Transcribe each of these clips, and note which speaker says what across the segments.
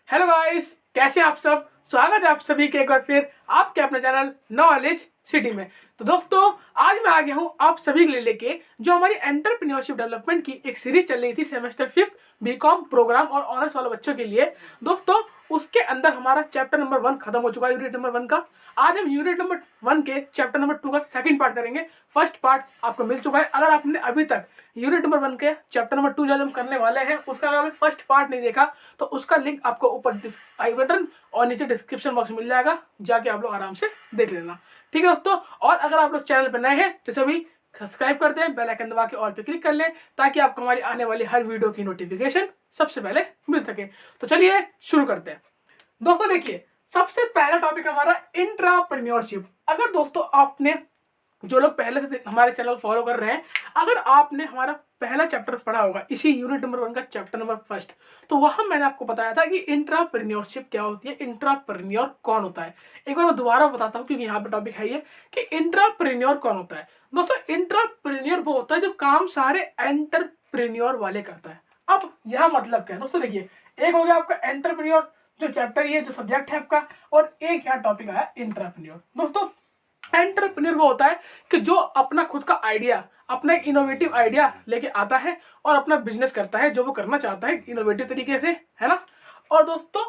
Speaker 1: Hello guys, कैसे आप सब। स्वागत है आप सभी के एक बार फिर आपके अपने चैनल नॉलेज सिटी में। तो दोस्तों, आज मैं आ गया हूँ आप सभी के लिए लेके जो हमारी एंटरप्रेन्योरशिप डेवलपमेंट की एक सीरीज चल रही थी सेमेस्टर 5 बीकॉम प्रोग्राम और ऑनर्स वाले बच्चों के लिए। दोस्तों, उसके अंदर हमारा चैप्टर नंबर 1 खत्म हो चुका है, यूनिट नंबर 1 का। आज हम यूनिट नंबर 1 के चैप्टर नंबर 2 का सेकंड पार्ट करेंगे। फर्स्ट पार्ट आपको मिल चुका है। अगर आपने अभी तक यूनिट नंबर 1 के चैप्टर नंबर 2 जो हम करने वाले हैं उसका अगर आपने फर्स्ट पार्ट नहीं देखा तो उसका लिंक आपको ऊपर आई बटन और नीचे डिस्क्रिप्शन बॉक्स में मिल जाएगा, जाके आप लोग आराम से देख लेना। ठीक है दोस्तों, और अगर आप लोग चैनल पर नए हैं तो सभी सब्सक्राइब कर दें, बेल आइकन दबा के ऑल पे क्लिक कर लें ताकि आपको हमारी आने वाली हर वीडियो की नोटिफिकेशन सबसे पहले मिल सके। तो चलिए शुरू करते हैं। दोस्तों देखिए, सबसे पहला टॉपिक हमारा इंट्राप्रेन्योरशिप। अगर दोस्तों आपने जो लोग पहले से हमारे चैनल फॉलो कर रहे हैं, अगर आपने हमारा पहला चैप्टर पढ़ा होगा इसी यूनिट नंबर 1 का चैप्टर नंबर 1, तो वहां मैंने आपको बताया था कि इंट्राप्रेन्योरशिप क्या होती है, इंट्राप्रेन्योर कौन होता है। एक बार मैं दोबारा बताता हूँ क्योंकि यहाँ पे टॉपिक है ये कि इंट्राप्रेन्योर कौन होता है। दोस्तों, इंट्राप्रेन्योर वो होता है जो काम सारे एंटरप्रेन्योर वाले करता है। अब यहाँ मतलब क्या है दोस्तों, देखिए, एक हो गया आपका एंटरप्रेन्योर जो चैप्टर ये जो सब्जेक्ट है आपका, और एक यहाँ टॉपिक आया इंट्राप्रेन्योर। दोस्तों, एंटरप्रेन्योर वो होता है कि जो अपना खुद का आइडिया, अपना एक इनोवेटिव आइडिया लेके आता है और अपना बिजनेस करता है जो वो करना चाहता है इनोवेटिव तरीके से, है ना। और दोस्तों,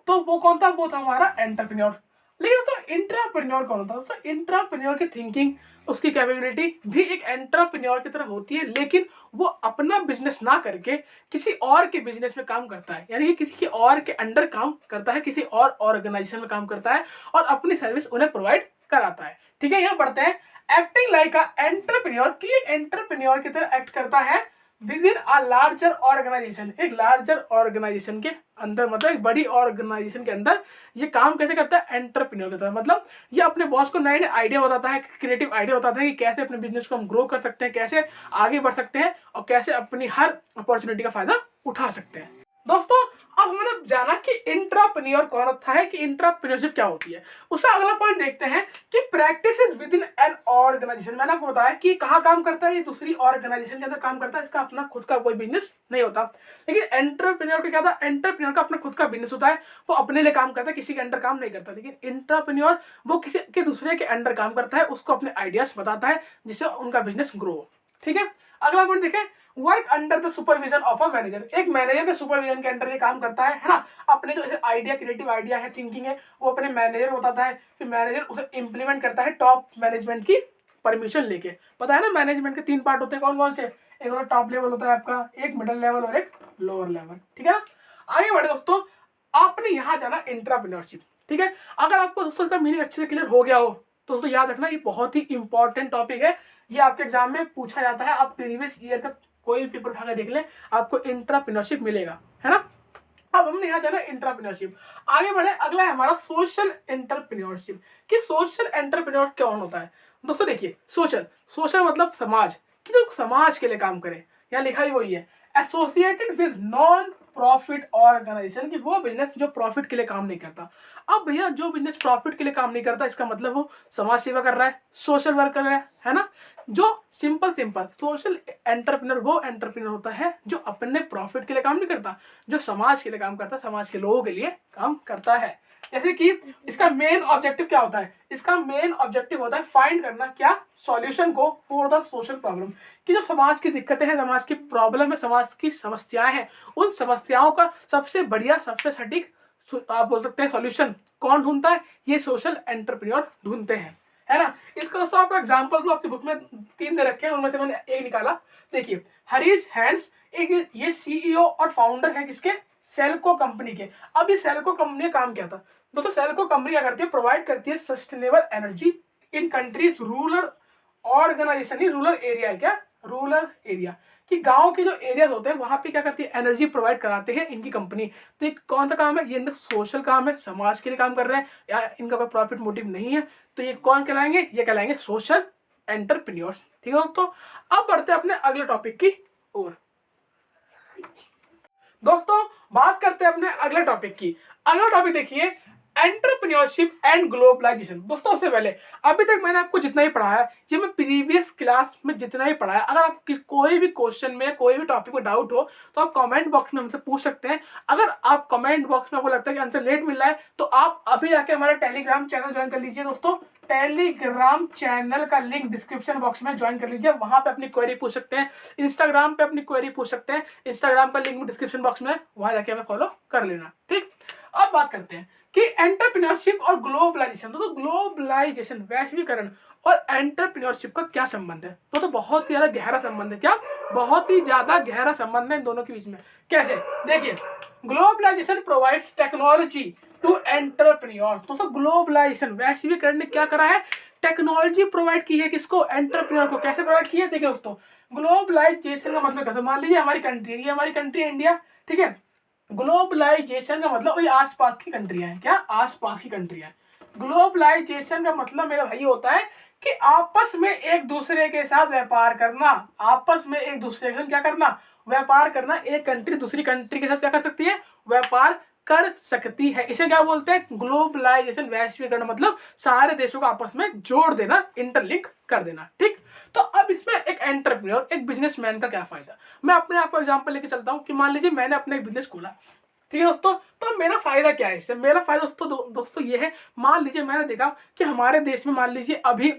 Speaker 1: तो वो कौन था, वो था हमारा एंटरप्रेन्योर। लेकिन दोस्तों इंट्राप्रेन्योर कौन होता है। दोस्तों, इंट्राप्रेन्योर की थिंकिंग, उसकी कैपेबिलिटी भी एक एंटरप्रेन्योर की तरह होती है, लेकिन वो अपना बिजनेस ना करके किसी और के बिजनेस में काम करता है, यानी कि किसी के और के अंडर काम करता है, किसी और ऑर्गेनाइजेशन में काम करता है और अपनी सर्विस उन्हें प्रोवाइड कराता है। ठीक है, यहाँ पढ़ते हैं एक्टिंग लाइक अ एंटरप्रेन्योर की एंटरप्रेन्योर की तरह एक्ट करता है within a larger organisation. एक लार्जर ऑर्गेनाइजेशन के अंदर, मतलब एक बड़ी ऑर्गेनाइजेशन के अंदर ये काम कैसे करता है, एंटरप्रेन्योर की तरह। मतलब ये अपने बॉस को नए नए आइडिया बताता है, क्रिएटिव आइडिया बताता है कि कैसे अपने बिजनेस को हम ग्रो कर सकते हैं, कैसे आगे बढ़ सकते हैं और कैसे अपनी हर अपॉर्चुनिटी का फायदा उठा सकते हैं। दोस्तों, अब हमने जाना कि इंट्राप्रेन्योर कौन होता है, कि इंट्राप्रेन्योरशिप क्या होती है। उसका अगला पॉइंट देखते हैं कि practice within an organisation. मैंने आपको बताया कि कहाँ काम करता है, ये दूसरी ऑर्गेनाइजेशन के अंदर काम करता है, इसका अपना खुद का कोई बिजनेस नहीं होता। लेकिन एंटरप्रेन्योर का क्या था, एंटरप्रेन्योर का अपना खुद का बिजनेस होता है, वो अपने लिए काम करता है, किसी के अंडर काम नहीं करता। लेकिन इंट्राप्रेन्योर वो किसी के दूसरे के अंडर काम करता है, उसको अपने आइडियाज बताता है जिससे उनका बिजनेस ग्रो हो। ठीक है, अगला पॉइंट देखें, work under the supervision of a manager. एक मैनेजर के सुपरविजन के अंडर ये काम करता है ना। अपने जो आइडिया, क्रिएटिव आइडिया है, थिंकिंग है, वो अपने मैनेजर को बताता है, फिर मैनेजर उसे इंप्लीमेंट करता है टॉप मैनेजमेंट की परमिशन लेके। पता है ना, मैनेजमेंट के 3 पार्ट होते हैं, कौन कौन से। एक होता टॉप लेवल होता है आपका, एक मिडिल लेवल और एक लोअर लेवल। ठीक है ना, आगे बढ़े दोस्तों, आपने यहाँ जाना इंट्राप्रेन्योरशिप। ठीक है, अगर आपको दोस्तों इसका मीनिंग अच्छे से क्लियर हो गया हो तो दोस्तों याद रखना, ये बहुत ही इंपॉर्टेंट टॉपिक है। ये आपके एग्जाम में पूछा जाता है, आप प्रीवियस ईयर का कोई भी पेपर उठा कर देख लें, आपको इंट्राप्रेन्योरशिप मिलेगा, है ना। अब हमने यहाँ जाना इंट्राप्रेन्योरशिप। आगे बढ़े, अगला है हमारा सोशल एंटरप्रेन्योरशिप। कि सोशल एंटरप्रेन्योर कौन होता है। दोस्तों देखिए, सोशल सोशल मतलब समाज, कि जो समाज के लिए काम करे। यहाँ लिखा ही वही है, associated with non profit organisation, की वो बिजनेस जो प्रॉफिट के लिए काम नहीं करता। अब भैया, जो बिजनेस प्रॉफिट के लिए काम नहीं करता, इसका मतलब वो समाज सेवा कर रहा है, सोशल वर्क कर रहा है ना। जो सिंपल सोशल एंटरप्रेन्योर वो एंटरप्रेन्योर होता है जो अपने प्रॉफिट के लिए काम नहीं करता, जो समाज के लिए काम करता है, समाज के लोगों के लिए काम करता है। जैसे कि इसका मेन ऑब्जेक्टिव क्या होता है, इसका मेन ऑब्जेक्टिव होता है फाइंड करना क्या, सॉल्यूशन को फॉर द सोशल प्रॉब्लम। कि जो समाज की दिक्कतें हैं, समाज की प्रॉब्लम है, समाज की समस्याएं हैं, उन समस्याओं का सबसे बढ़िया, सबसे सटीक, आप बोल सकते हैं सॉल्यूशन कौन ढूंढता है, ये सोशल एंटरप्रेन्योर ढूंढते हैं, है ना। इसका दोस्तों आपको एग्जांपल जो आपकी बुक में 3 दे रखे हैं, उनमें से मैंने एक निकाला। देखिए, हरीश हैंड्स, एक ये सीईओ और फाउंडर है किसके, सेल्को कंपनी के। अब ये सेल्को कंपनी का काम क्या था दोस्तों, सेल्को कंपनी क्या करती है, प्रोवाइड करती है sustainable energy in countries rural organisation. ही रूरल एरिया है क्या, रूरल एरिया, कि गांव के जो एरियाज होते हैं वहां पे क्या करती है, एनर्जी प्रोवाइड कराते हैं इनकी कंपनी। तो ये कौन सा काम है, ये इनका सोशल काम है, समाज के लिए काम कर रहे हैं, या इनका कोई प्रॉफिट मोटिव नहीं है। तो ये कौन कहलाएंगे, ये कहलाएंगे सोशल एंटरप्रेन्योर्स। ठीक है दोस्तों, अब बढ़ते हैं अपने अगले टॉपिक की ओर। दोस्तों, बात करते हैं अपने अगले टॉपिक की। अगला टॉपिक देखिए, एंटरप्रेन्योरशिप एंड ग्लोबलाइजेशन। दोस्तों उससे पहले अभी तक मैंने आपको जितना ही पढ़ाया है, ये मैं प्रीवियस क्लास में जितना ही पढ़ाया, अगर आप कोई भी क्वेश्चन में कोई भी टॉपिक में डाउट हो तो आप कमेंट बॉक्स में हमसे पूछ सकते हैं। अगर आप कमेंट बॉक्स में आपको लगता है कि आंसर लेट मिल रहा है तो आप अभी जाके हमारा टेलीग्राम चैनल ज्वाइन कर लीजिए। दोस्तों टेलीग्राम चैनल का लिंक डिस्क्रिप्शन बॉक्स में ज्वाइन कर लीजिए, वहां पे अपनी क्वेरी पूछ सकते हैं। इंस्टाग्राम पे अपनी क्वेरी पूछ सकते हैं, इंस्टाग्राम का लिंक डिस्क्रिप्शन बॉक्स में, वहां जाके हमें फॉलो कर लेना। ठीक, अब बात करते हैं कि एंटरप्रेन्योरशिप और ग्लोबलाइजेशन। तो ग्लोबलाइजेशन वैश्वीकरण और एंटरप्रेन्योरशिप का क्या संबंध है? तो बहुत ही ज्यादा गहरा संबंध है। क्या? बहुत ही ज्यादा गहरा संबंध है इन दोनों के बीच में। कैसे? देखिए, globalisation provides technology to entrepreneur. दोस्तों ग्लोबलाइजेशन वैश्वीकरण ने क्या करा है? टेक्नोलॉजी प्रोवाइड की है। किसको? एंटरप्रेन्योर को। कैसे प्रोवाइड की है? देखिए दोस्तों, ग्लोबलाइजेशन का मतलब कैसे, मान लीजिए हमारी कंट्री, ये हमारी कंट्री इंडिया, ठीक है। ग्लोबलाइजेशन का मतलब वही आसपास की कंट्रियां हैं। क्या? आसपास की कंट्रियां। ग्लोबलाइजेशन का मतलब मेरा भाई होता है कि आपस में एक दूसरे के साथ व्यापार करना। आपस में एक दूसरे के साथ क्या करना? व्यापार करना। एक कंट्री दूसरी कंट्री के साथ क्या कर सकती है? व्यापार कर सकती है। इसे क्या बोलते हैं? ग्लोबलाइजेशन, वैश्वीकरण। मतलब सारे देशों को आपस में जोड़ देना, इंटरलिंक कर देना। ठीक, तो अब इसमें एक एंटरप्रेन्योर, एक बिजनेसमैन का क्या फायदा? मैं अपने आप को एग्जांपल लेके चलता हूं कि मान लीजिए मैंने अपना एक बिजनेस खोला, ठीक है दोस्तों। तो मेरा फायदा क्या है इससे? मेरा फायदा दोस्तों ये है, मान लीजिए मैंने देखा कि हमारे देश में मान लीजिए अभी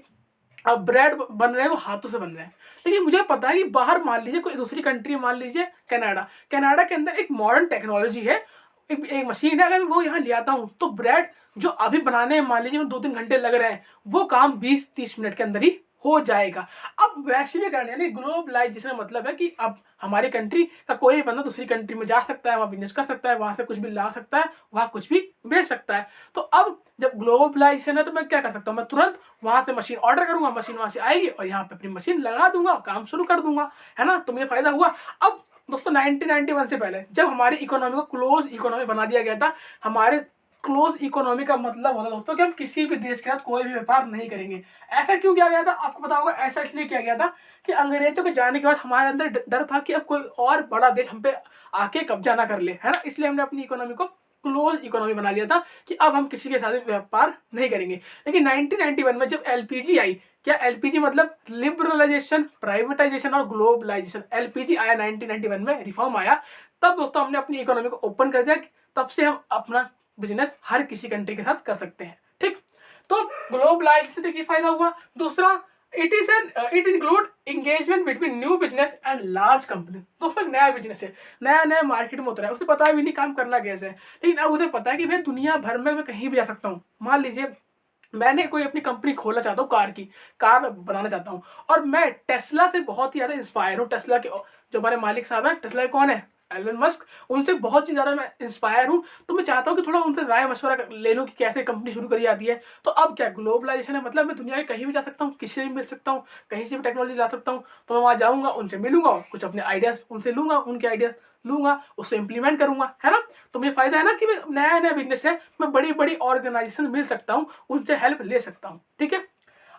Speaker 1: अब ब्रेड बन रहे हैं वो हाथों से बन रहे हैं, लेकिन मुझे पता है कि बाहर मान लीजिए कोई दूसरी कंट्री, मान लीजिए कनाडा, कनाडा के अंदर एक मॉडर्न टेक्नोलॉजी है, एक मशीन है। अगर वो यहाँ ले आता हूँ तो ब्रेड जो अभी बनाने में मान लीजिए 2-3 घंटे लग रहे हैं, वो काम 20-30 मिनट के अंदर ही हो जाएगा। अब वैश्वीकरण यानी ग्लोबलाइजेशन मतलब है कि अब हमारी कंट्री का कोई बंदा दूसरी कंट्री में जा सकता है, वहाँ बिजनेस कर सकता है, वहां से कुछ भी ला सकता है, वहाँ कुछ भी बेच सकता है। तो अब जब ग्लोबलाइजेशन है तो मैं क्या कर सकता हूँ? मैं तुरंत वहां से मशीन ऑर्डर करूंगा, मशीन वहां से आएगी और यहाँ पे अपनी मशीन लगा दूंगा, काम शुरू कर दूंगा, है ना। तो मुझे फायदा हुआ। अब दोस्तों 1991 से पहले जब हमारी इकोनॉमी को क्लोज इकोनॉमी बना दिया गया था, हमारे क्लोज इकोनॉमी का मतलब होता है दोस्तों कि हम किसी भी देश के साथ कोई भी व्यापार नहीं करेंगे। ऐसा क्यों किया गया था? आपको पता होगा, ऐसा इसलिए किया गया था कि अंग्रेजों के जाने के बाद हमारे अंदर डर था कि अब कोई और बड़ा देश हम पे आके कब्जा ना कर ले, है ना। इसलिए हमने अपनी इकोनॉमी को क्लोज इकोनॉमी बना लिया था कि अब हम किसी के साथ व्यापार नहीं करेंगे। लेकिन 1991 में जब एलपीजी आई, क्या एलपीजी मतलब लिबरलाइजेशन, प्राइवेटाइजेशन और ग्लोबलाइजेशन, एलपीजी आया 1991 में, रिफॉर्म आया, तब दोस्तों हमने अपनी इकोनॉमी को ओपन कर दिया। तब से हम अपना बिजनेस हर किसी कंट्री के साथ कर सकते हैं। ठीक, तो ग्लोबलाइजेशन से क्या फायदा हुआ? दूसरा, it include engagement between new business and large company. दोस्तों नया बिजनेस है, नया नया मार्केट में उतरा है, उसे पता भी नहीं काम करना कैसे है, लेकिन अब उसे पता है कि भाई दुनिया भर में मैं कहीं भी जा सकता हूँ। मान लीजिए मैंने कोई अपनी कंपनी खोलना चाहता हूँ, कार बनाना चाहता हूँ, और मैं टेस्ला से बहुत ही ज्यादा इंस्पायर हूँ। टेस्ला के जो हमारे मालिक साहब हैं, टेस्ला के कौन है? Elon Musk. उनसे बहुत ही ज्यादा मैं इंस्पायर हूँ, तो मैं चाहता हूँ कि थोड़ा उनसे राय मशवरा ले लूँ कि कैसे कंपनी शुरू करी जाती है। तो अब क्या ग्लोबलाइजेशन है, मतलब मैं दुनिया के कहीं भी जा सकता हूँ, किसी से भी मिल सकता हूँ, कहीं से भी टेक्नोलॉजी ला सकता हूँ। तो मैं वहाँ जाऊँगा, उनसे मिलूंगा, कुछ अपने आइडियाज उनसे लूंगा, उनके आइडियाज लूंगा, उसको इम्प्लीमेंट करूंगा, है ना। तो मुझे फायदा है ना कि मैं नया नया बिजनेस है, मैं बड़ी बड़ी ऑर्गेनाइजेशन मिल सकता हूँ, उनसे हेल्प ले सकता हूँ। ठीक है,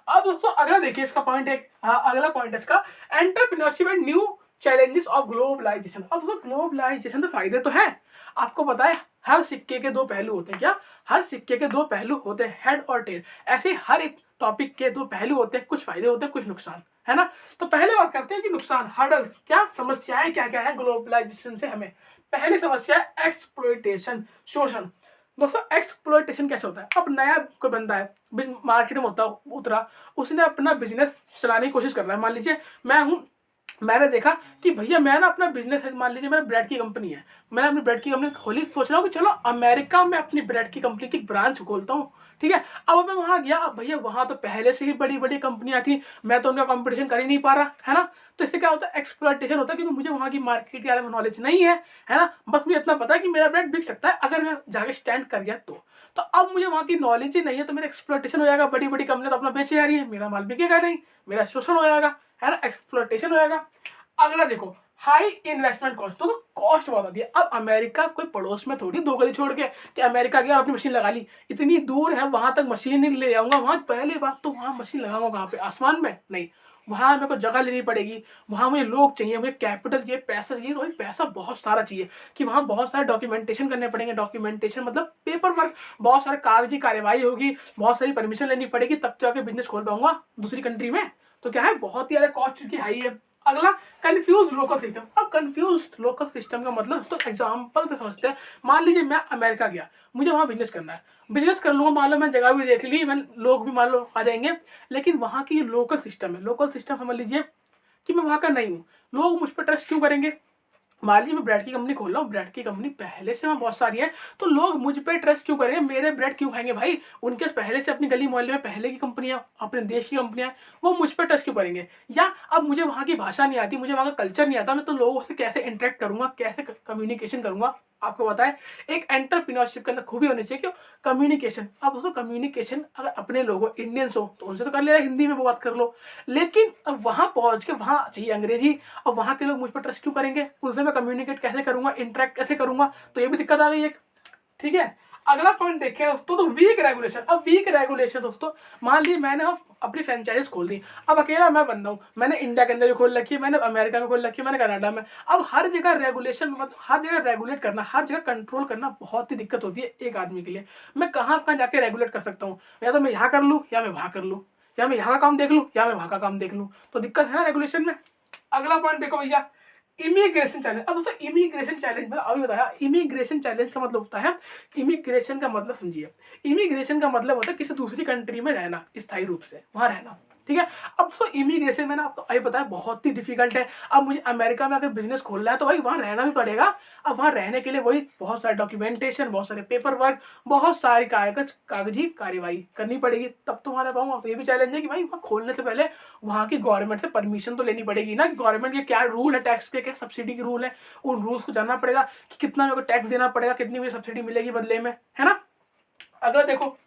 Speaker 1: अब दोस्तों अगला देखिए इसका पॉइंट है, अगला पॉइंट है इसका, entrepreneurship and new challenges of globalisation. अब दोस्तों ग्लोबलाइजेशन तो फायदे तो हैं, आपको पता है हर सिक्के के दो पहलू होते हैं। क्या? हर सिक्के के दो पहलू होते हैं, हेड और टेल। ऐसे हर एक टॉपिक के दो पहलू होते हैं, कुछ फायदे होते हैं, कुछ नुकसान, है ना। तो पहले बात करते हैं कि नुकसान, हर्डल्स, क्या समस्याएं क्या क्या है ग्लोबलाइजेशन से हमें। पहली समस्या है एक्सप्लॉयटेशन, शोषण। दोस्तों एक्सप्लॉयटेशन कैसे होता है? अब नया कोई बंदा है, मार्केट में उतरा, उसने अपना बिजनेस चलाने की कोशिश कर रहा है। मान लीजिए मैं हूँ, मैंने देखा कि भैया मैं ना अपना बिजनेस है, मान लीजिए मेरा ब्रेड की कंपनी है, मैंने अपनी ब्रेड की कंपनी खोली, सोच रहा हूँ कि चलो अमेरिका में अपनी ब्रेड की कंपनी की ब्रांच खोलता हूँ। ठीक है, अब मैं वहाँ गया, अब भैया वहाँ तो पहले से ही बड़ी बड़ी कंपनियां थी, मैं तो उनका कंपटीशन कर ही नहीं पा रहा, है ना। तो इससे क्या होता है? एक्सप्लॉयटेशन होता है, क्योंकि मुझे वहाँ की मार्केट के बारे में नॉलेज नहीं है ना। बस मुझे इतना पता है कि मेरा ब्रेड बिक सकता है अगर मैं जाके स्टैंड कर गया तो अब मुझे वहाँ की नॉलेज ही नहीं है, तो मेरा एक्सप्लॉयटेशन हो जाएगा। बड़ी बड़ी कंपनी तो अपना बेचे जा रही है, मेरा माल बिकेगा नहीं, मेरा शोषण हो जाएगा, है ना, एक्सप्लॉयटेशन हो जाएगा। अगला देखो, हाई इन्वेस्टमेंट कॉस्ट। तो कॉस्ट बहुत आती है। अब अमेरिका कोई पड़ोस में थोड़ी, दो गली छोड़ के कि अमेरिका गया अपनी मशीन लगा ली, इतनी दूर है, वहां तक मशीन नहीं ले जाऊंगा। वहां पहली बात तो वहां मशीन लगाऊंगा कहाँ पे? आसमान में नहीं, वहाँ मेरे को जगह लेनी पड़ेगी, वहाँ मुझे लोग चाहिए, मुझे कैपिटल चाहिए, पैसा चाहिए, तो भाई पैसा बहुत सारा चाहिए कि वहाँ बहुत सारे डॉक्यूमेंटेशन करने पड़ेंगे। डॉक्यूमेंटेशन मतलब पेपर वर्क, बहुत सारे कागजी कार्यवाही होगी, बहुत सारी परमिशन लेनी पड़ेगी, तब जाके बिजनेस खोल पाऊंगा दूसरी कंट्री में। तो क्या है, बहुत ही ज़्यादा कॉस्ट की हाई है। अगला, कंफ्यूज लोकल सिस्टम। अब कंफ्यूज लोकल सिस्टम का मतलब तो एग्जाम्पल से समझते हैं। मान लीजिए मैं अमेरिका गया, मुझे वहाँ बिजनेस करना है, बिजनेस कर लूँगा, मान लो मैं जगह भी देख ली, मैं लोग भी मान लो आ जाएंगे, लेकिन वहाँ की लोकल सिस्टम है, लोकल सिस्टम समझ लीजिए कि मैं वहाँ का नहीं हूँ, लोग मुझ पर ट्रस्ट क्यों करेंगे। मान लीजिए मैं ब्रेड की कंपनी खोल रहा हूँ, ब्रेड की कंपनी पहले से वहाँ बहुत सारी है, तो लोग मुझ पे ट्रस्ट क्यों करेंगे, मेरे ब्रेड क्यों खाएंगे भाई, उनके पहले से अपनी गली मोहल्ले में पहले की कंपनियाँ, अपने देश की कंपनियाँ, वो मुझ पे ट्रस्ट क्यों करेंगे। या अब मुझे वहाँ की भाषा नहीं आती, मुझे वहाँ का कल्चर नहीं आता, मैं तो लोगों से कैसे इंटरेक्ट करूँगा, कैसे कम्युनिकेशन करूँगा। आपको बताएं, एक एंटरप्रेन्योरशिप के अंदर खूबी होनी चाहिए कि कम्युनिकेशन। अब दोस्तों कम्युनिकेशन अगर अपने लोगों इंडियंस हो तो उनसे तो कर ले, हिंदी में वो बात कर लो, लेकिन अब वहाँ पहुँच के वहाँ चाहिए अंग्रेजी, और वहाँ के लोग मुझ पर ट्रस्ट क्यों करेंगे, उनसे मैं कम्युनिकेट कैसे करूँगा, इंटरेक्ट कैसे करूँगा, तो ये भी दिक्कत आ गई एक। ठीक है, अगला पॉइंट देखें दोस्तों, तो वीक रेगुलेशन। अब वीक रेगुलेशन दोस्तों, मान लीजिए मैंने अपनी फ्रेंचाइज खोल दी, अब अकेला मैं बंदा हूँ, मैंने इंडिया के अंदर भी खोल रखी है, मैंने अमेरिका में खोल रखी है, मैंने कनाडा में। अब हर जगह रेगुलेशन, मतलब हर जगह रेगुलेट करना, हर जगह कंट्रोल करना बहुत ही दिक्कत होती है एक आदमी के लिए। मैं कहाँ कहाँ जाके रेगुलेट कर सकता हूँ, या तो मैं यहाँ कर लूँ या मैं वहाँ कर लूँ, या मैं यहाँ का काम देख लूँ या मैं वहाँ का काम देख लूँ, तो दिक्कत है ना रेगुलेशन में। अगला पॉइंट देखो भैया, इमिग्रेशन चैलेंज। अब दोस्तों इमिग्रेशन चैलेंज मैंने अभी बताया, इमिग्रेशन चैलेंज का मतलब होता है, इमिग्रेशन का मतलब समझिए, इमिग्रेशन का मतलब होता है किसी दूसरी कंट्री में रहना, स्थायी रूप से वहां रहना। ठीक है, अब सो इमिग्रेशन मैंने आपको अभी बताया बहुत ही डिफिकल्ट है। अब मुझे अमेरिका में अगर बिजनेस खोलना है तो भाई वहाँ रहना भी पड़ेगा। अब वहाँ रहने के लिए वही बहुत सारे डॉक्यूमेंटेशन, बहुत सारे पेपर वर्क, बहुत सारी कागजी कार्यवाही करनी पड़ेगी, तब तो वहाँ रह पाऊंगा। तो ये भी चैलेंज है कि भाई वहाँ खोलने से पहले वहाँ की गवर्नमेंट से परमिशन तो लेनी पड़ेगी ना, कि गवर्नमेंट के क्या रूल है, टैक्स के क्या सब्सिडी के रूल है, उन रूल्स को जानना पड़ेगा कि कितना मेरे को टैक्स देना पड़ेगा, कितनी मुझे सब्सिडी मिलेगी बदले में, है ना। अगला देखो,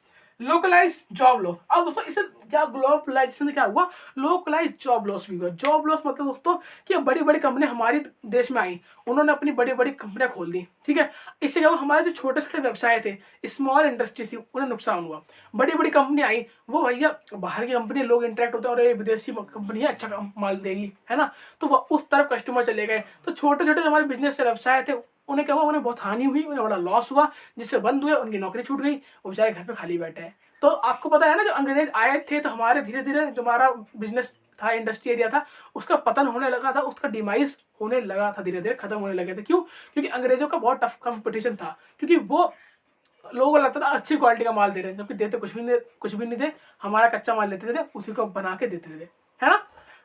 Speaker 1: लोकलाइज जॉब लॉस। अब दोस्तों इससे क्या, ग्लोबलाइजेशन से क्या हुआ, लोकलाइज जॉब लॉस भी हुआ। जॉब लॉस मतलब दोस्तों कि बड़ी बड़ी कंपनी हमारे देश में आई, उन्होंने अपनी बड़ी बड़ी कंपनियां खोल दी। ठीक है, इससे क्या हुआ, हमारे जो छोटे छोटे व्यवसाय थे, स्मॉल इंडस्ट्री थी, उन्हें नुकसान हुआ। बड़ी बड़ी कंपनी आई, वो भैया बाहर की कंपनी, लोग इंटरेक्ट होते हैं और ये विदेशी कंपनी है, अच्छा माल देगी, है ना, तो वह उस तरफ कस्टमर चले गए। तो छोटे छोटे हमारे बिजनेस से व्यवसाय थे, उन्हें क्या हुआ, उन्हें बहुत हानि हुई, उन्हें बड़ा लॉस हुआ, जिससे बंद हुए, उनकी नौकरी छूट गई, वो बेचारे घर पे खाली बैठे हैं। तो आपको पता है ना, जो अंग्रेज आए थे तो हमारे धीरे धीरे जो हमारा बिजनेस था, इंडस्ट्री एरिया था, उसका पतन होने लगा था, उसका डिमाइस होने लगा था, धीरे धीरे खत्म होने लगे थे। क्यों? क्योंकि अंग्रेजों का बहुत टफ कंपटीशन था, क्योंकि वो लोगों को लगता था अच्छी क्वालिटी का माल दे रहे हैं, जबकि देते कुछ भी नहीं थे, हमारा कच्चा माल लेते थे, उसी को बना के देते थे, है ना।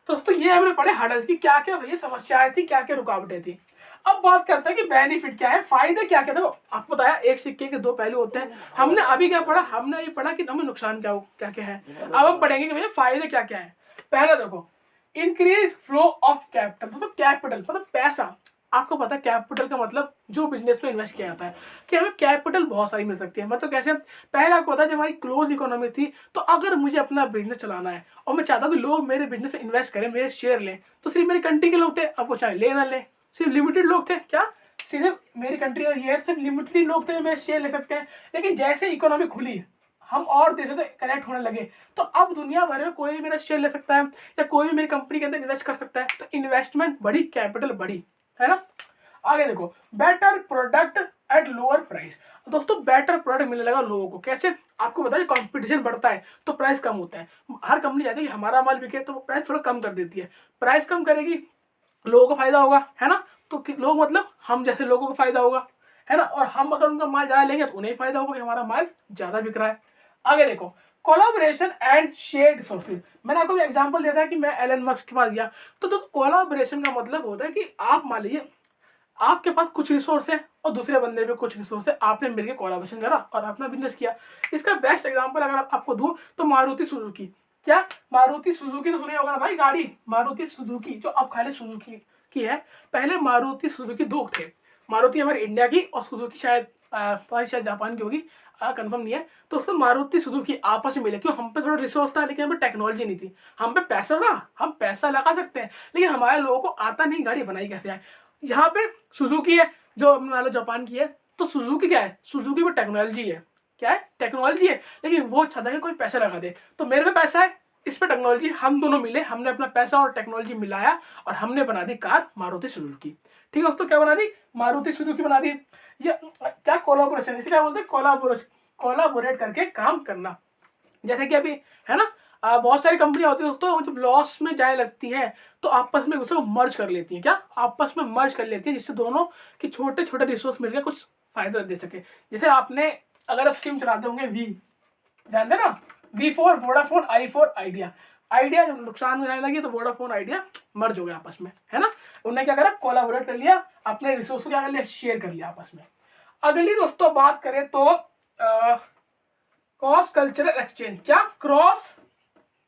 Speaker 1: तो दोस्तों ये हमने पढ़े हर्डल्स की, क्या क्या भैया समस्याएं थी, क्या क्या रुकावटें थी। अब बात करते हैं कि बेनिफिट क्या है, फायदे क्या क्या। देखो आपको बताया एक सिक्के के दो पहलू होते हैं। हमने अभी क्या पढ़ा, हमने ये पढ़ा कि हमें नुकसान क्या क्या क्या है। अब हम पढ़ेंगे कि भैया फायदे क्या क्या है। पहला देखो, इंक्रीज फ्लो ऑफ कैपिटल, मतलब कैपिटल मतलब पैसा। आपको पता है कैपिटल का मतलब जो बिजनेस में इन्वेस्ट किया जाता है, कि हमें कैपिटल बहुत सारी मिल सकती है। मतलब कैसे, पहले आपको पता है जब हमारी क्लोज इकोनॉमी थी, तो अगर मुझे अपना बिजनेस चलाना है और मैं चाहता हूँ कि लोग मेरे बिजनेस में इन्वेस्ट करें, मेरे शेयर लें, तो सिर्फ मेरी कंट्री के लोग थे, अब वो चाहे ले ना लें, सिर्फ लिमिटेड लोग थे। क्या सिर्फ मेरी कंट्री और ये सिर्फ लिमिटेड लोग थे, मेरे शेयर ले सकते हैं। लेकिन जैसे इकोनॉमी खुली, हम और देशों से कनेक्ट होने लगे, तो अब दुनिया भर में कोई भी मेरा शेयर ले सकता है, या कोई भी मेरी कंपनी के अंदर इन्वेस्ट कर सकता है। तो इन्वेस्टमेंट बढ़ी, कैपिटल बढ़ी, है ना। आगे देखो, better product at lower price. दोस्तों बेटर प्रोडक्ट मिलने लगा लोगों को। कैसे? आपको बताइए, कंपटीशन बढ़ता है तो प्राइस कम होता है। हर कंपनी चाहती है कि हमारा माल बिके, तो वो प्राइस थोड़ा कम कर देती है। प्राइस कम करेगी, लोगों को फायदा होगा, है ना। तो लोग मतलब हम जैसे लोगों को फायदा होगा, है ना। और हम अगर उनका माल ज्यादा लेंगे तो उन्हें फायदा होगा कि हमारा माल ज्यादा बिक रहा है। आगे देखो, कोलैबोरेशन एंड शेयर्ड रिसोर्सेज। मैंने आपको एग्जांपल दिया था कि मैं एलन मस्क के पास गया, तो दोस्तों कोलैबोरेशन का मतलब होता है कि आप मान लीजिए आपके पास कुछ रिसोर्स है और दूसरे बंदे पे कुछ रिसोर्स है, आपने मिलकर कोलैबोरेशन करा और अपना बिजनेस किया। इसका बेस्ट एग्जांपल अगर आपको दूं तो मारुति सुजुकी। क्या मारुति सुजुकी तो सुने होगा ना भाई, गाड़ी मारुति सुजुकी, जो अब खाली सुजुकी की है। पहले मारुति सुजुकी दो थे, मारुति हमारे इंडिया की और सुजुकी शायद शायद जापान की होगी, कंफर्म नहीं है। तो उसको मारुति सुजुकी आपस में मिले, क्यों? हम पे थोड़ा रिसोर्स था लेकिन हम पे टेक्नोलॉजी नहीं थी। हम पे पैसा था, हम पैसा लगा सकते हैं, लेकिन हमारे लोगों को आता नहीं गाड़ी बनाई कैसे है। यहाँ पे सुजुकी है जो मान लो जापान की है, तो सुजुकी क्या है, सुजुकी में टेक्नोलॉजी है। क्या है? टेक्नोलॉजी है, लेकिन वो चाहता है कि कोई पैसा लगा दे। तो मेरे पे पैसा है इस पर टेक्नोलॉजी हम दोनों मिले, हमने अपना पैसा और टेक्नोलॉजी मिलाया और हमने बना दी कार मारुति सुजुकी। ठीक है दोस्तों, क्या बना दी? मारुति सुजुकी बना दी। ये क्या कोलाबोरेशन, इसे क्या बोलते हैं? कोलाबोरेट करके काम करना। जैसे कि अभी है ना, बहुत सारी कंपनियां होती है दोस्तों, जब लॉस में जाए लगती है तो आपस में उसको मर्ज कर लेती है। क्या? आपस में मर्ज कर लेती है, जिससे दोनों की छोटे छोटे रिसोर्स मिलकर कुछ फायदा दे सके। जैसे आपने अगर आप सिम चलाते होंगे वी, जानते ना, V for Vodafone, I for Idea. Idea जब नुकसान में जाने लगी तो वोडाफोन आइडिया मर्ज हो गया आपस में, है ना। उन्होंने क्या करा? कोलाबोरेट कर लिया, अपने रिसोर्स को क्या कर लिया? शेयर कर लिया आपस में। अगली दोस्तों बात करें तो क्रॉस कल्चरल एक्सचेंज। क्या? क्रॉस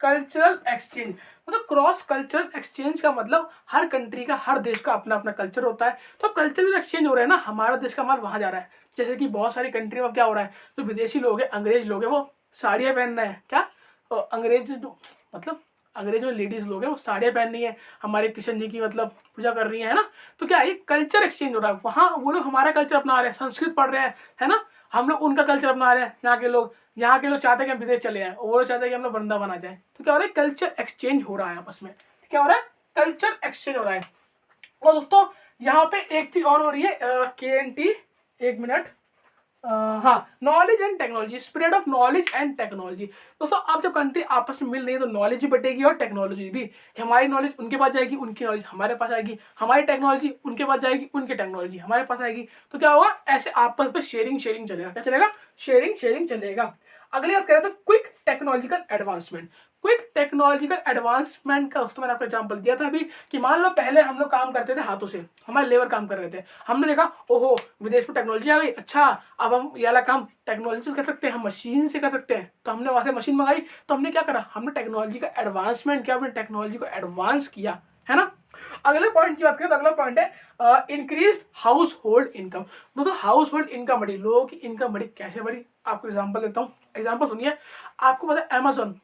Speaker 1: कल्चरल एक्सचेंज मतलब क्रॉस कल्चरल एक्सचेंज का मतलब हर कंट्री का, हर देश का अपना अपना कल्चर होता है। तो अब कल्चर भी एक्सचेंज हो रहा है ना, हमारा देश का माल वहां जा रहा है। जैसे कि बहुत सारी कंट्री में क्या हो रहा है, जो विदेशी लोग हैं, अंग्रेज लोग हैं, वो साड़ियाँ पहन रहे हैं। क्या? अंग्रेज जो मतलब अंग्रेज में लेडीज लोग हैं वो साड़ियाँ पहन रही है, हमारे कृष्ण जी की मतलब पूजा कर रही है ना। तो क्या ये कल्चर एक्सचेंज हो रहा है? वहाँ वो लोग हमारा कल्चर अपना रहे हैं, संस्कृत पढ़ रहे हैं, है ना। हम लोग उनका कल्चर अपना रहे हैं। यहाँ के लोग चाहते हैं कि हम विदेश चले जाएं, और वो लोग चाहते हैं कि हम लोग वृंदावन आ जाए। तो क्या हो रहा है? कल्चर एक्सचेंज हो रहा है आपस में। क्या हो रहा है? कल्चर एक्सचेंज हो रहा है। और दोस्तों यहाँ पे एक चीज और हो रही है, KNT, एक मिनट, हाँ, knowledge and technology, spread of knowledge and technology. दोस्तों अब जब कंट्री आपस में मिल रही है तो नॉलेज भी बढ़ेगी और टेक्नोलॉजी भी। हमारी नॉलेज उनके पास जाएगी, उनकी नॉलेज हमारे पास आएगी, हमारी टेक्नोलॉजी उनके पास जाएगी, उनकी टेक्नोलॉजी हमारे पास आएगी। तो क्या होगा? ऐसे आपस में शेयरिंग चलेगा। क्या चलेगा? शेयरिंग चलेगा। अगली बात करें तो quick technological advancement. Quick technological advancement का दोस्तों मैंने आपको एग्जांपल दिया था अभी, कि मान लो पहले हम लोग काम करते थे हाथों से, हमारे लेबर काम कर रहे थे, हमने देखा ओहो विदेश में टेक्नोलॉजी आ गई, अच्छा अब हम ये वाला काम टेक्नोलॉजी से कर सकते हैं, हम मशीन से कर सकते हैं। तो हमने वहां से मशीन मंगाई, तो हमने क्या करा? हमने टेक्नोलॉजी का एडवांसमेंट किया, हमने टेक्नोलॉजी को एडवांस किया, है ना। अगले पॉइंट की बात करें तो अगला पॉइंट है इंक्रीज हाउस होल्ड इनकम। दोस्तों हाउस होल्ड इनकम बढ़ी, लोगों की इनकम बढ़ी। कैसे बढ़ी? आपको एग्जांपल देता हूँ, एग्जांपल सुनिए। आपको पता है अमेजोन,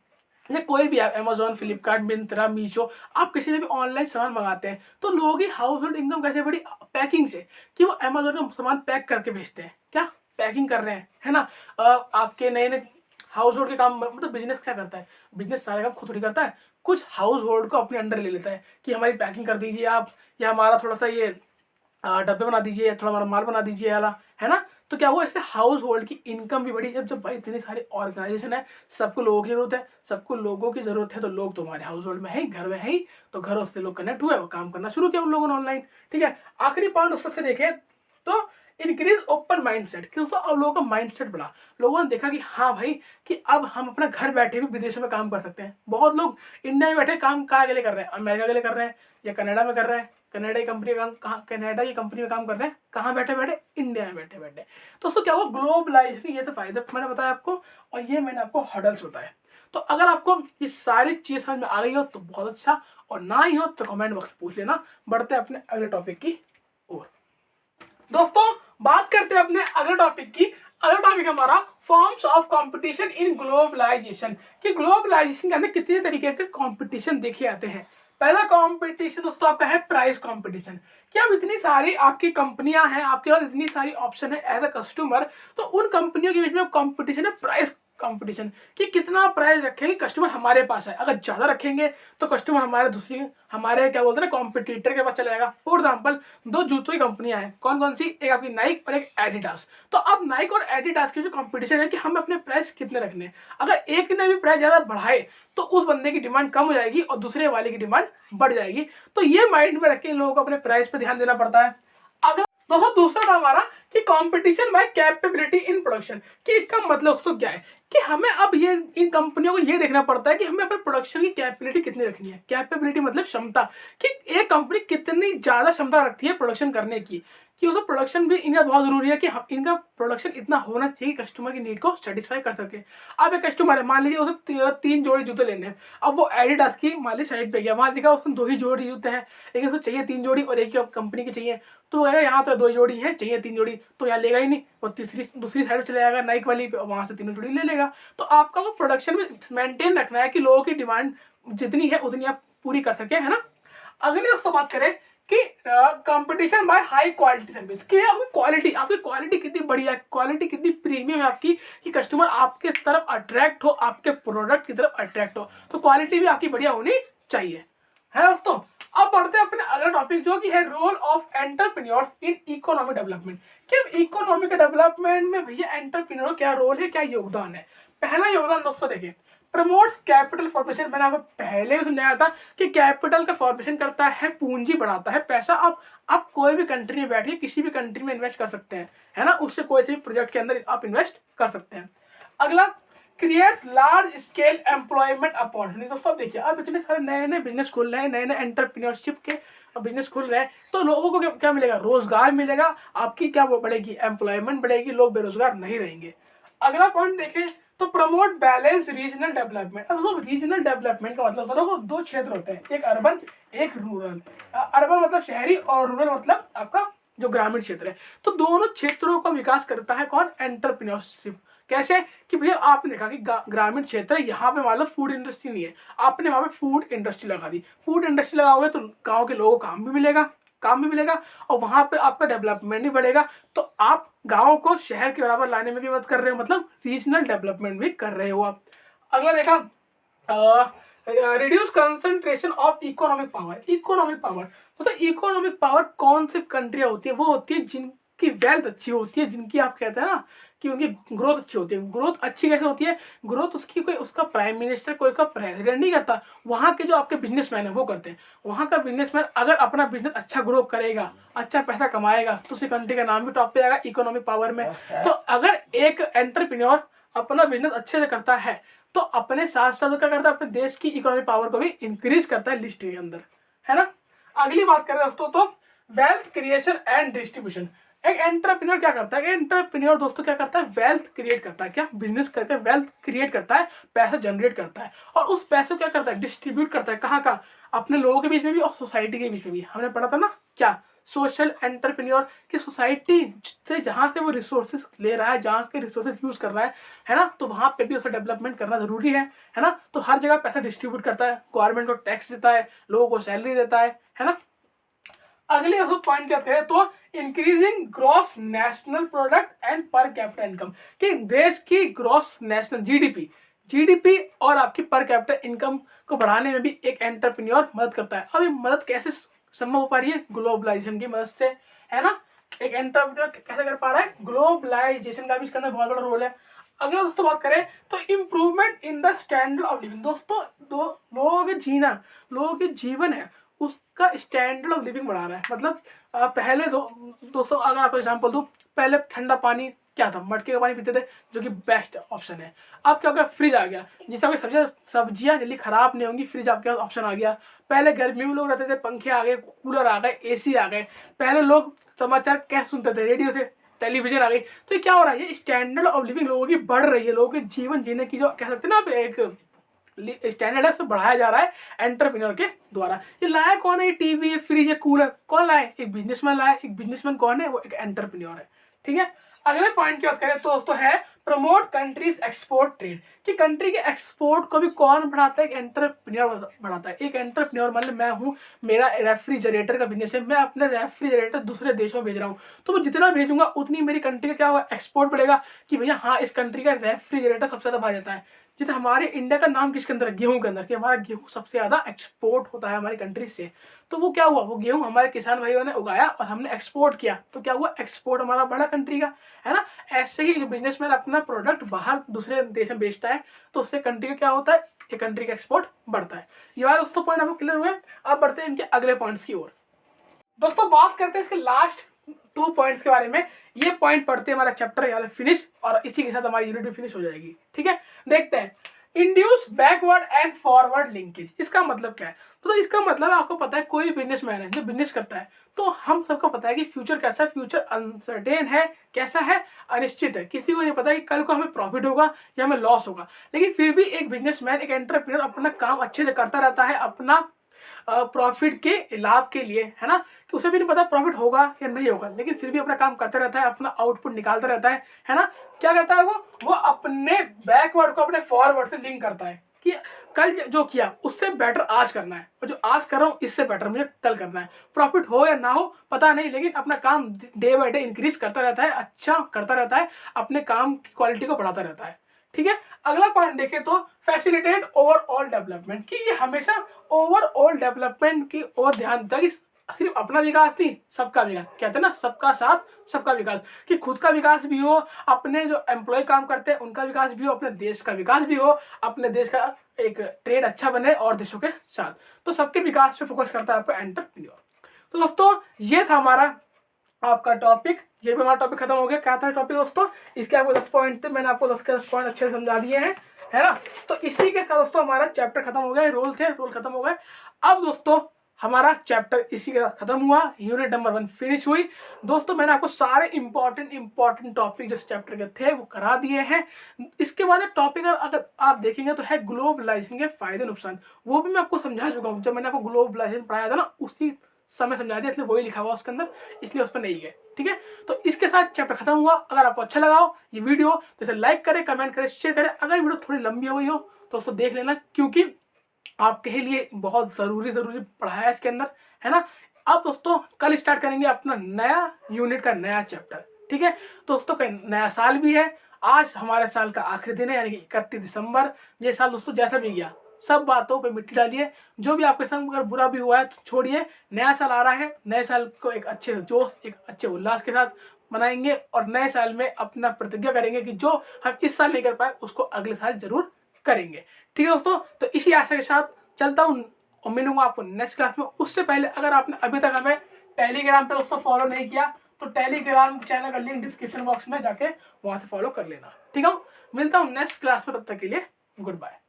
Speaker 1: या कोई भी ऐप, अमेजोन, फ्लिपकार्ट, मिंत्रा, मीशो, आप किसी से भी ऑनलाइन सामान मंगाते हैं तो लोगों की हाउस होल्ड इनकम कैसे बढ़ी? पैकिंग से, कि वो अमेजोन का सामान पैक करके भेजते हैं। क्या? पैकिंग कर रहे हैं, है ना। आपके नए नए हाउस होल्ड के काम, मतलब बिजनेस क्या करता है? बिजनेस सारे काम खुद थोड़ी करता है, कुछ हाउस होल्ड को अपने अंडर ले लेता है कि हमारी पैकिंग कर दीजिए आप, या हमारा थोड़ा सा ये डब्बे बना दीजिए, थोड़ा हमारा माल बना दीजिए वाला, है ना। तो क्या हुआ? इससे हाउस होल्ड की इनकम भी बढ़ी। जब भाई इतनी सारी ऑर्गेनाइजेशन है, सबको लोगों की जरूरत है, सबको लोगों की जरूरत है, तो लोग तो हमारे हाउस होल्ड में है, घर में है ही, तो घरों से लोग कनेक्ट हुए, वो काम करना शुरू किया उन लोगों ने ऑनलाइन। ठीक है, आखिरी पॉइंट उस से देखें तो इंक्रीज ओपन माइंडसेट, कि दोस्तों अब लोगों का माइंडसेट बढ़ा। लोगों ने देखा कि हाँ भाई, कि अब हम अपना घर बैठे भी विदेशों में काम कर सकते हैं। बहुत लोग इंडिया में बैठे काम कहाँ के लिए कर रहे हैं? अमेरिका के लिए कर रहे हैं, या कनाडा में कर रहे हैं। कनाडा की कंपनी में काम, कनाडा की कंपनी में काम करते हैं, कहाँ बैठे बैठे? इंडिया में बैठे बैठे। दोस्तों क्या हुआ? ग्लोबलाइजेशन, ये तो फायदे मैंने बताया आपको, और ये मैंने आपको हर्डल्स बताया। तो अगर आपको ये सारी चीज समझ में आ गई हो तो बहुत अच्छा, और ना ही हो तो कमेंट बॉक्स पूछ लेना। बढ़ते हैं अपने अगले टॉपिक की ओर। दोस्तों बात करते हैं अपने अगले टॉपिक की। अगला टॉपिक हमारा forms of competition in globalisation, कि ग्लोबलाइजेशन के अंदर कितने तरीके के कंपटीशन देखे जाते हैं। पहला कंपटीशन दोस्तों आपका है प्राइस कंपटीशन, कि अब इतनी सारी आपकी कंपनियां हैं, आपके पास इतनी सारी ऑप्शन है एज अ कस्टमर, तो उन कंपनियों के बीच में कंपटीशन है प्राइस कंपटीशन, कि कितना प्राइस रखेंगे कस्टमर हमारे पास है। अगर ज्यादा रखेंगे तो कस्टमर हमारे क्या बोलते हैं कॉम्पिटिटर के पास चला जाएगा। फॉर एग्जाम्पल, दो जूतों की कंपनियां हैं, कौन कौन सी? एक आपकी नाइक और एक एडिडास। तो अब नाइक और एडिडास की जो कंपटीशन है कि हम अपने प्राइस कितने रखने हैं। अगर एक ने भी प्राइस ज्यादा बढ़ाए तो उस बंदे की डिमांड कम हो जाएगी और दूसरे वाले की डिमांड बढ़ जाएगी। तो ये माइंड में रख के लोगों को अपने प्राइस पे ध्यान देना पड़ता है। अगर दोस्तों दूसरा था हमारा कि competition by capability in production, कि इसका मतलब दोस्तों क्या है? कि हमें अब ये इन कंपनियों को ये देखना पड़ता है कि हमें अपने प्रोडक्शन की कैपेबिलिटी कितनी रखनी है। कैपेबिलिटी मतलब क्षमता, कि एक कंपनी कितनी ज्यादा क्षमता रखती है प्रोडक्शन करने की, कि उसका प्रोडक्शन भी इनका बहुत जरूरी है, कि इनका प्रोडक्शन इतना होना चाहिए कस्टमर की नीड को सेटिस्फाई कर सके। अब एक कस्टमर है, मान लीजिए उसे 3 जोड़ी जूते लेने हैं, अब वो एडिडास की मान लीजिए साइड पे गया, वहां देखा उसने 2 ही जोड़ी जूते हैं, लेकिन उसे चाहिए 3 जोड़ी और एक ही कंपनी की चाहिए। तो वो यहाँ तो 2 जोड़ी है, चाहिए 3 जोड़ी, तो यहाँ लेगा ही नहीं, वो दूसरी साइड चले जाएगा नाइक वाली पे, वहां से 3 जोड़ी ले लेगा। तो आपका वो प्रोडक्शन में मेंटेन रखना है कि लोगों की डिमांड जितनी है उतनी आप पूरी कर सके, है ना। अगले दोस्तों बात करें कि competition by high quality service, कि आपकी क्वालिटी कितनी बढ़िया है, क्वालिटी कितनी प्रीमियम है आपकी, कि कस्टमर आपके तरफ अट्रैक्ट हो, आपके प्रोडक्ट की तरफ अट्रैक्ट हो। तो क्वालिटी भी आपकी बढ़िया होनी चाहिए, है दोस्तों। अब बढ़ते हैं अपने अगला टॉपिक जो कि है role of entrepreneurs in economic development. कि इकोनॉमिक डेवलपमेंट में भैया एंटरप्रेन्योर क्या रोल है, क्या योगदान है। पहला योगदान दोस्तों देखिए, प्रमोट्स कैपिटल फॉर्मेशन। मैंने आपको पहले भी समझाया था कि कैपिटल का फॉर्मेशन करता है, पूंजी बढ़ाता है, पैसा आप कोई भी कंट्री में बैठिए किसी भी कंट्री में इन्वेस्ट कर सकते हैं, है ना, उससे कोई से भी प्रोजेक्ट के अंदर आप इन्वेस्ट कर सकते हैं। अगला, creates large scale employment opportunity. दोस्तों देखिए, अब इतने सारे नए नए बिजनेस खुल रहे हैं, नए नए एंटरप्रेन्योरशिप के बिजनेस खुल रहे हैं, तो लोगों को क्या मिलेगा, रोजगार मिलेगा, आपकी क्या वो बढ़ेगी, एम्प्लॉयमेंट बढ़ेगी, लोग बेरोजगार नहीं रहेंगे। अगला पॉइंट देखें तो प्रमोट बैलेंस रीजनल डेवलपमेंट। अब दोस्तों रीजनल डेवलपमेंट का मतलब होता है दो क्षेत्र होते हैं, एक अर्बन एक रूरल। अर्बन मतलब शहरी और रूरल मतलब आपका जो ग्रामीण क्षेत्र है। तो दोनों क्षेत्रों का विकास करता है कौन, एंटरप्रेन्योरशिप। कैसे कि भैया आपने देखा कि ग्रामीण क्षेत्र है, यहाँ पे मान लो फूड इंडस्ट्री नहीं है, आपने वहाँ पे फूड इंडस्ट्री लगा दी। फूड इंडस्ट्री लगाओगे तो गाँव के लोगों को काम भी मिलेगा और वहाँ पे आपका डेवलपमेंट भी बढ़ेगा। तो आप गाँव को शहर के बराबर लाने में भी मदद कर रहे हो, मतलब रीजनल डेवलपमेंट भी कर रहे हो आप। अगला देखा, reduce concentration of economic power. Economic power मतलब इकोनॉमिक पावर कौन सी कंट्रियाँ होती है, वो होती है जिनकी वेल्थ अच्छी होती है, जिनकी आप कहते हैं ना कि उनकी ग्रोथ अच्छी होती है। ग्रोथ अच्छी कैसे होती है, ग्रोथ उसकी कोई उसका प्राइम मिनिस्टर कोई का प्रेसिडेंट नहीं करता, वहाँ के जो आपके बिजनेसमैन है वो करते हैं। वहाँ का बिजनेसमैन अगर अपना बिजनेस अच्छा ग्रो करेगा, अच्छा पैसा कमाएगा, तो उसी कंट्री का नाम भी टॉप पे आएगा इकोनॉमिक पावर में। तो अगर एक एंटरप्रेन्योर अपना बिजनेस अच्छे से करता है तो अपने साथ साथ क्या करता है, अपने देश की इकोनॉमिक पावर को भी इंक्रीज करता है लिस्ट के अंदर, है ना। अगली बात करें दोस्तों तो वेल्थ क्रिएशन एंड डिस्ट्रीब्यूशन। एक एंटरप्रेन्योर क्या करता है, एंटरप्रेन्योर दोस्तों क्या करता है, वेल्थ क्रिएट करता है। क्या बिजनेस करके वेल्थ क्रिएट करता है, पैसा जनरेट करता है और उस पैसे को क्या करता है, डिस्ट्रीब्यूट करता है। कहाँ का, अपने लोगों के बीच में भी और सोसाइटी के बीच में भी। हमने पढ़ा था ना क्या, सोशल एंटरप्रेन्योर की सोसाइटी से जहाँ से वो रिसोर्सेज ले रहा है, जहाँ के रिसोर्सेज यूज कर रहा है ना, तो वहाँ पे भी उसका डेवलपमेंट करना जरूरी है ना। तो हर जगह पैसा डिस्ट्रीब्यूट करता है, गवर्नमेंट को टैक्स देता है, लोगों को सैलरी देता है ना। अगले पॉइंट क्या करें तो increasing gross national product and per capita income, कि देश की ग्रॉस नेशनल जीडीपी और आपकी पर कैपिटा इनकम को बढ़ाने में भी एक एंटरप्रेन्योर मदद करता है। अब ये मदद कैसे संभव हो पा रही है, ग्लोबलाइजेशन की मदद से, है ना। एक एंटरप्रेन्योर कैसे कर पा रहा है, ग्लोबलाइजेशन का भी इसके अंदर बहुत बड़ा रोल है। अगला दोस्तों बात करें तो improvement in the standard of living. दोस्तों लोगों के जीवन है उसका स्टैंडर्ड ऑफ लिविंग बढ़ा रहा है। मतलब पहले दोस्तों अगर आपको एग्जांपल दूं, पहले ठंडा पानी क्या था, मटके का पानी पीते थे, जो कि बेस्ट ऑप्शन है। अब क्या हो गया, फ्रिज आ गया, जिससे आपकी सब्जियां जल्दी खराब नहीं होंगी, फ्रिज आपके पास ऑप्शन आ गया। पहले गर्मी में लोग रहते थे, पंखे आ गए, कूलर आ गए, एसी आ गए। पहले लोग समाचार कैसे सुनते थे, रेडियो से, टेलीविजन आ गई। तो ये क्या हो रहा है, ये स्टैंडर्ड ऑफ लिविंग लोगों की बढ़ रही है, लोगों के जीवन जीने की जो कह सकते हैं ना आप एक स्टैंडर्ड है, उसको बढ़ाया जा रहा है एंटरप्रेन्योर के द्वारा। ये लाया कौन है, ये टीवी, ये फ्रिज, ये कूलर कौन लाए, एक बिजनेसमैन लाया। एक बिजनेसमैन कौन है, वो एक एंटरप्रेन्योर है, ठीक है। अगले पॉइंट की बात करें तो दोस्तों है प्रमोट कंट्रीज एक्सपोर्ट ट्रेड, कि कंट्री के एक्सपोर्ट को भी कौन बढ़ाता है, एक एंटरप्रेन्योर बढ़ाता है। एक एंटरप्रेन्योर मतलब मैं हूँ, मेरा रेफ्रिजरेटर का बिजनेस है, मैं अपने रेफ्रिजरेटर दूसरे देशों में भेज रहा हूँ, तो मैं जितना भेजूंगा उतनी मेरी कंट्री का क्या होगा, एक्सपोर्ट बढ़ेगा। कि भैया हाँ, इस कंट्री का रेफ्रिजरेटर सबसे ज्यादा भाग जाता है। जैसे हमारे इंडिया का नाम किसके अंदर है, गेहूं के अंदर, कि हमारा गेहूं सबसे ज्यादा एक्सपोर्ट होता है हमारी कंट्री से। तो वो क्या हुआ, वो गेहूं हमारे किसान भाइयों ने उगाया और हमने एक्सपोर्ट किया, तो क्या हुआ, एक्सपोर्ट हमारा बड़ा कंट्री का, है ना। ऐसे ही जो बिजनेसमैन अपना प्रोडक्ट बाहर दूसरे देश में बेचता है, तो उससे कंट्री का क्या होता है, एक कंट्री का एक्सपोर्ट बढ़ता है। ये वाला दोस्तों पॉइंट आपको क्लियर हुए। अब बढ़ते हैं इनके अगले पॉइंट्स की ओर। दोस्तों बात करते हैं इसके लास्ट 2 पॉइंट्स के बारे में। ये पॉइंट पढ़ते हमारा चैप्टर यहाँ फिनिश, और इसी के साथ हमारी यूनिट भी फिनिश हो जाएगी, ठीक है। देखते हैं, induce backward and forward linkage, इसका मतलब क्या है। तो इसका मतलब आपको पता है, कोई बिजनेसमैन है जो बिजनेस करता है, तो हम सबको पता है कि फ्यूचर कैसा है, फ्यूचर अनसर्टेन है, कैसा है, अनिश्चित है। किसी को नहीं पता कि कल को हमें प्रॉफिट होगा या हमें लॉस होगा, लेकिन फिर भी एक बिजनेसमैन, एक एंटरप्रेन्योर अपना काम अच्छे से करता रहता है, अपना प्रॉफिट के लाभ के लिए, है ना, कि उसे भी नहीं पता प्रॉफिट होगा या नहीं होगा, लेकिन फिर भी अपना काम करता रहता है, अपना आउटपुट निकालता रहता है ना। क्या करता है वो अपने बैकवर्ड को अपने फॉरवर्ड से लिंक करता है, कि कल जो किया उससे बेटर आज करना है, और जो आज कर रहा हूँ इससे बेटर मुझे कल करना है। प्रॉफिट हो या ना हो पता नहीं, लेकिन अपना काम डे बाय डे इंक्रीज करता रहता है, अच्छा करता रहता है, अपने काम की क्वालिटी को बढ़ाता रहता है। ठीक है, अगला पॉइंट देखें तो फैसिलिटेट ओवरऑल डेवलपमेंट, कि ये हमेशा ओवरऑल डेवलपमेंट की ओर ध्यान देता है, कि सिर्फ अपना विकास नहीं, सबका विकास। कहते हैं ना, सबका साथ सबका विकास, कि खुद का विकास भी हो, अपने जो एम्प्लॉय काम करते हैं उनका विकास भी हो, अपने देश का विकास भी हो, अपने देश का एक ट्रेड अच्छा बने और देशों के साथ, तो सबके विकास पे फोकस करता है आपका एंटरप्रेन्योर। तो दोस्तों ये था हमारा आपका टॉपिक, ये भी हमारा टॉपिक खत्म हो गया। क्या था टॉपिक दोस्तों? इसके आपको 10 पॉइंट थे, मैंने आपको 10 के 10 पॉइंट अच्छे से समझा दिए हैं, है ना। तो इसी के साथ दोस्तों हमारा चैप्टर खत्म हो गया, रोल थे, रोल खत्म हो गए। अब दोस्तों हमारा चैप्टर इसी के साथ खत्म हुआ, यूनिट नंबर 1 फिनिश हुई। दोस्तों मैंने आपको सारे इंपॉर्टेंट टॉपिक जो चैप्टर के थे वो करा दिए हैं। इसके बाद टॉपिक अगर आप देखेंगे तो है ग्लोबलाइजेशन के फायदे नुकसान, वो भी मैं आपको समझा चुका हूँ। जब मैंने आपको ग्लोबलाइजेशन पढ़ाया था ना, उसी समय समझा दिया, इसलिए वही लिखा हुआ उसके अंदर, इसलिए उस पर नहीं गए। ठीक है, तो इसके साथ चैप्टर खत्म हुआ। अगर आपको अच्छा लगा हो ये वीडियो तो इसे लाइक करें, कमेंट करें, शेयर करें। अगर वीडियो थोड़ी लंबी हो गई हो तो उसको देख लेना, क्योंकि आपके लिए बहुत जरूरी पढ़ाया इसके अंदर, है ना। अब दोस्तों कल स्टार्ट करेंगे अपना नया यूनिट का नया चैप्टर। ठीक है दोस्तों, नया साल भी है, आज हमारे साल का आखिरी दिन है, यानी कि 31 दिसंबर। ये साल दोस्तों जैसा भी गया, सब बातों पे मिट्टी डालिए, जो भी आपके संग अगर बुरा भी हुआ है तो छोड़िए। नया साल आ रहा है, नए साल को एक अच्छे जोश, एक अच्छे उल्लास के साथ मनाएंगे, और नए साल में अपना प्रतिज्ञा करेंगे कि जो हम इस साल नहीं कर पाए उसको अगले साल जरूर करेंगे। ठीक है दोस्तों, तो इसी आशा के साथ चलता हूँ और मिलूंगा आपको नेक्स्ट क्लास में। उससे पहले अगर आपने अभी तक हमें टेलीग्राम पे दोस्तों फॉलो नहीं किया तो टेलीग्राम चैनल का लिंक डिस्क्रिप्शन बॉक्स में जाके वहां से फॉलो कर लेना। ठीक है, मिलता हूँ नेक्स्ट क्लास में, तब तक के लिए गुड बाय।